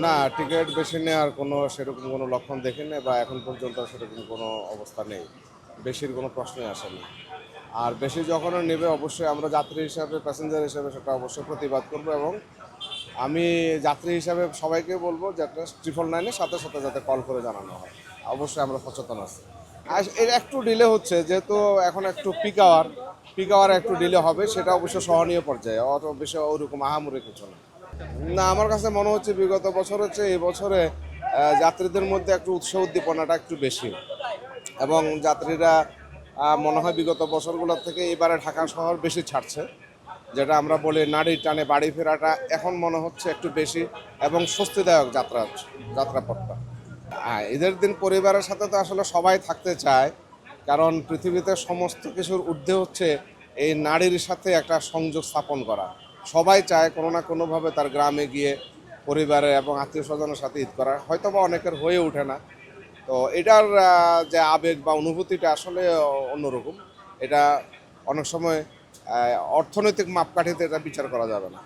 না, টিকিট বেশি নেওয়ার কোনো সেরকম কোনো লক্ষণ দেখিনি বা এখন পর্যন্ত সেরকম কোনো অবস্থা নেই। বেশির কোনো প্রশ্নই আসেনি। আর বেশি যখনও নেবে অবশ্যই আমরা যাত্রী হিসাবে, প্যাসেঞ্জার হিসাবে সেটা অবশ্যই প্রতিবাদ করব এবং আমি যাত্রী হিসাবে সবাইকে বলবো যে একটা 999-এর সাথে সাথে যাতে কল করে জানানো হয়। অবশ্যই আমরা সচেতন আছি। আর এর একটু ডিলে হচ্ছে যেহেতু এখন একটু পিক আওয়ারে একটু ডিলে হবে, সেটা অবশ্য সহনীয় পর্যায়ে, অত বেশি ওরকম আহামরি কিছু না। না, আমার কাছে মনে হচ্ছে বিগত বছর হচ্ছে এই বছরে যাত্রীদের মধ্যে একটু উৎসাহ উদ্দীপনাটা একটু বেশি এবং যাত্রীরা মনে হয় বিগত বছরগুলোর থেকে এবারে ঢাকা শহর বেশি ছাড়ছে, যেটা আমরা বলি নারীর টানে বাড়ি ফেরাটা এখন মনে হচ্ছে একটু বেশি এবং স্বস্তিদায়ক যাত্রাপথটা। ঈদের দিন পরিবারের সাথে তো আসলে সবাই থাকতে চায়, কারণ পৃথিবীতে সমস্ত কিছুর ঊর্ধ্বে হচ্ছে এই নারীর সাথে একটা সংযোগ স্থাপন করা। সবাই চায় কোনো না কোনোভাবে তার গ্রামে গিয়ে পরিবারের এবং আত্মীয় স্বজনের সাথে ঈদ করা, হয়তো বা অনেকের হয়ে ওঠে না। তো এটার যে আবেগ বা অনুভূতিটা আসলে অন্যরকম। এটা অনেক সময় অর্থনৈতিক মাপকাঠিতে এটা বিচার করা যাবে না।